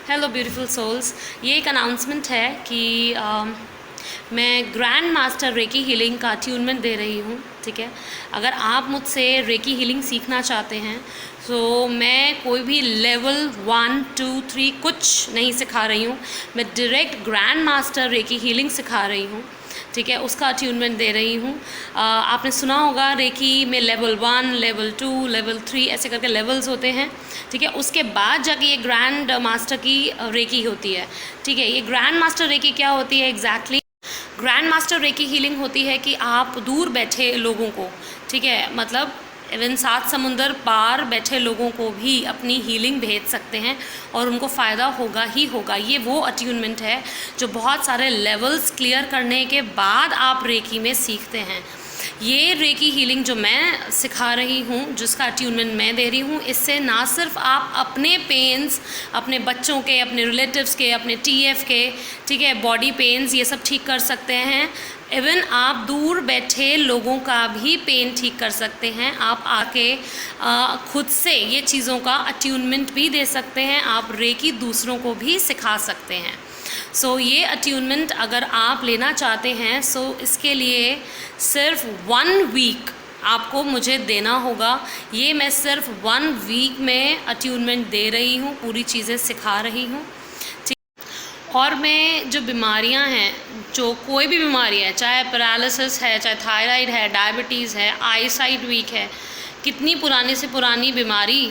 Hello beautiful souls. ये एक announcement है कि मैं ग्रैंड मास्टर रेकी हीलिंग का अट्यूनमेंट दे रही हूँ। ठीक है, अगर आप मुझसे रेकी हीलिंग सीखना चाहते हैं तो मैं कोई भी लेवल 1, 2, 3 कुछ नहीं सिखा रही हूँ। मैं direct grand master recce healing सिखा रही हूँ। ठीक है, उसका अट्यूनमेंट दे रही हूँ। आपने सुना होगा रेकी में लेवल 1, लेवल 2, लेवल 3 ऐसे करके लेवल्स होते हैं। ठीक है, उसके बाद जाके ये ग्रैंड मास्टर की रेकी होती है। ठीक है, ये ग्रैंड मास्टर रेकी क्या होती है exactly? Grand master recce healing होती है कि आप दूर बैठे लोगों को, ठीक है, मतलब इवन 7 समुंदर पार बैठे लोगों को भी अपनी हीलिंग भेज सकते हैं और उनको फ़ायदा होगा ही होगा। ये वो अट्यूनमेंट है जो बहुत सारे लेवल्स क्लियर करने के बाद आप रेकी में सीखते हैं। ये रेकी हीलिंग जो मैं सिखा रही हूँ, जिसका अट्यूनमेंट मैं दे रही हूँ, इससे ना सिर्फ आप अपने पेन्स, अपने बच्चों के, अपने रिलेटिव्स के, अपने टीएफ के, ठीक है, बॉडी पेन्स, ये सब ठीक कर सकते हैं। इवन आप दूर बैठे लोगों का भी पेन ठीक कर सकते हैं। आप आके खुद से ये चीज़ों का अट्यूनमेंट भी दे सकते हैं। आप रेकी दूसरों को भी सिखा सकते हैं। ये अट्यूनमेंट अगर आप लेना चाहते हैं इसके लिए सिर्फ 1 वीक आपको मुझे देना होगा। ये मैं सिर्फ 1 वीक में अट्यूनमेंट दे रही हूँ, पूरी चीज़ें सिखा रही हूँ। और मैं जो बीमारियां हैं, जो कोई भी बीमारी है, चाहे पैरालिसिस है, चाहे थायराइड है, डायबिटीज़ है, आईसाइट वीक है, कितनी पुरानी से पुरानी बीमारी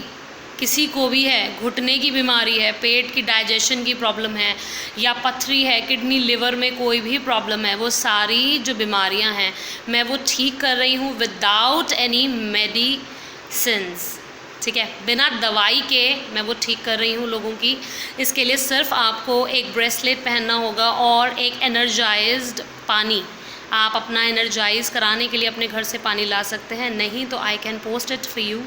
किसी को भी है, घुटने की बीमारी है, पेट की डाइजेशन की प्रॉब्लम है, या पथरी है, किडनी लिवर में कोई भी प्रॉब्लम है, वो सारी जो बीमारियां हैं मैं वो ठीक कर रही हूँ विदाउट एनी मेडिसिन्स। ठीक है, बिना दवाई के मैं वो ठीक कर रही हूँ लोगों की। इसके लिए सिर्फ आपको एक ब्रेसलेट पहनना होगा और एक एनर्जाइज्ड पानी। आप अपना एनर्जाइज कराने के लिए अपने घर से पानी ला सकते हैं, नहीं तो I can post it for you.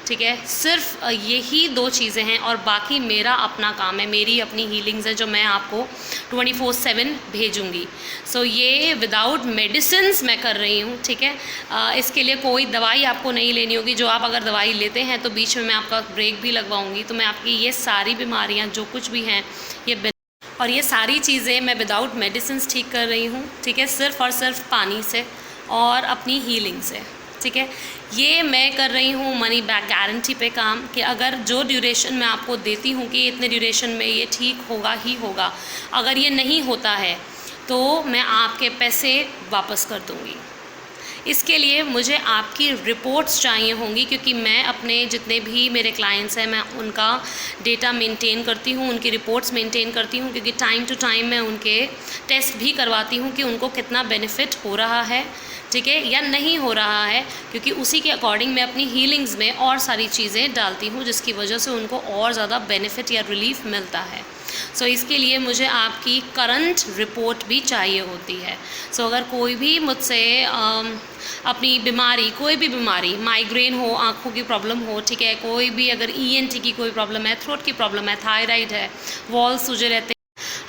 ठीक है, सिर्फ यही 2 चीज़ें हैं और बाकी मेरा अपना काम है, मेरी अपनी हीलिंग्स है जो मैं आपको 24/7 भेजूँगी। ये विदाउट मेडिसिन्स मैं कर रही हूँ। ठीक है, इसके लिए कोई दवाई आपको नहीं लेनी होगी। जो आप अगर दवाई लेते हैं तो बीच में मैं आपका ब्रेक भी लगवाऊँगी। तो मैं आपकी ये सारी बीमारियाँ जो कुछ भी हैं और ये सारी चीज़ें मैं विदाउट मेडिसिन्स ठीक कर रही हूँ। ठीक है, सिर्फ और सिर्फ पानी से और अपनी हीलिंग से। ठीक है, ये मैं कर रही हूँ मनी बैक गारंटी पे काम, कि अगर जो ड्यूरेशन मैं आपको देती हूँ कि इतने ड्यूरेशन में ये ठीक होगा ही होगा, अगर ये नहीं होता है तो मैं आपके पैसे वापस कर दूँगी। इसके लिए मुझे आपकी रिपोर्ट्स चाहिए होंगी, क्योंकि मैं अपने जितने भी मेरे क्लाइंट्स हैं मैं उनका डेटा मेंटेन करती हूँ, उनकी रिपोर्ट्स मेंटेन करती हूँ, क्योंकि टाइम टू टाइम मैं उनके टेस्ट भी करवाती हूँ कि उनको कितना बेनिफिट हो रहा है, ठीक है, या नहीं हो रहा है, क्योंकि उसी के अकॉर्डिंग मैं अपनी हीलिंग्स में और सारी चीज़ें डालती हूँ जिसकी वजह से उनको और ज़्यादा बेनिफिट या रिलीफ मिलता है। इसके लिए मुझे आपकी करंट रिपोर्ट भी चाहिए होती है। अगर कोई भी मुझसे अपनी बीमारी, कोई भी बीमारी, माइग्रेन हो, आँखों की प्रॉब्लम हो, ठीक है, कोई भी अगर ENT की कोई प्रॉब्लम है, थ्रोट की प्रॉब्लम है, थायराइड है, वॉल्स सूजे रहते हैं,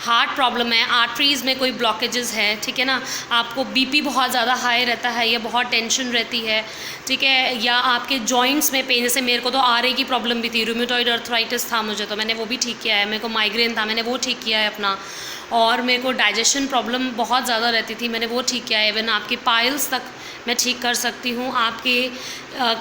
हार्ट प्रॉब्लम है, आर्टरीज़ में कोई ब्लॉकेजेस है, ठीक है ना, आपको BP बहुत ज़्यादा हाई रहता है या बहुत टेंशन रहती है, ठीक है, या आपके जॉइंट्स में पेन, जैसे मेरे को तो RA की प्रॉब्लम भी थी, रूमेटॉइड अर्थराइटिस था मुझे, तो मैंने वो भी ठीक किया है। मेरे को माइग्रेन था, मैंने वो ठीक किया है अपना। और मेरे को डाइजेशन प्रॉब्लम बहुत ज़्यादा रहती थी, मैंने वो ठीक किया है। इवन आपके पाइल्स तक मैं ठीक कर सकती हूँ। आपके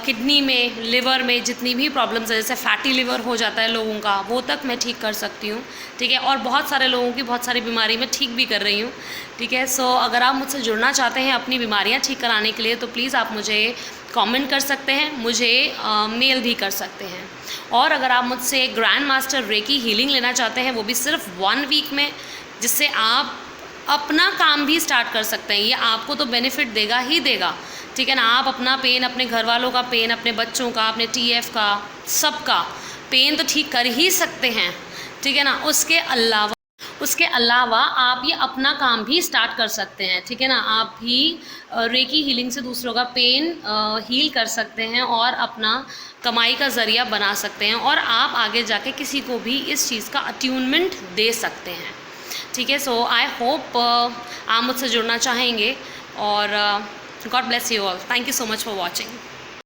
किडनी में, लिवर में जितनी भी प्रॉब्लम्स है, जैसे फैटी लिवर हो जाता है लोगों का, वो तक मैं ठीक कर सकती हूँ। ठीक है, और बहुत सारे लोगों की बहुत सारी बीमारी मैं ठीक भी कर रही हूँ। ठीक है, अगर आप मुझसे जुड़ना चाहते हैं अपनी बीमारियाँ ठीक कराने के लिए तो प्लीज़ आप मुझे कमेंट कर सकते हैं, मुझे मेल भी कर सकते हैं। और अगर आप मुझसे ग्रैंड मास्टर रेकी हीलिंग लेना चाहते हैं, वो भी सिर्फ 1 वीक में, जिससे आप अपना काम भी स्टार्ट कर सकते हैं। ये आपको तो बेनिफिट देगा ही देगा, ठीक है ना। आप अपना पेन, अपने घर वालों का पेन, अपने बच्चों का, अपने TF का, सबका पेन तो ठीक कर ही सकते हैं, ठीक है ना। उसके अलावा आप ये अपना काम भी स्टार्ट कर सकते हैं, ठीक है ना। आप भी रेकी हीलिंग से दूसरों का पेन हील कर सकते हैं और अपना कमाई का ज़रिया बना सकते हैं, और आप आगे जाके किसी को भी इस चीज़ का अट्यूनमेंट दे सकते हैं, ठीक है। आई होप आप मुझसे जुड़ना चाहेंगे, और God bless you all. Thank you so much for watching.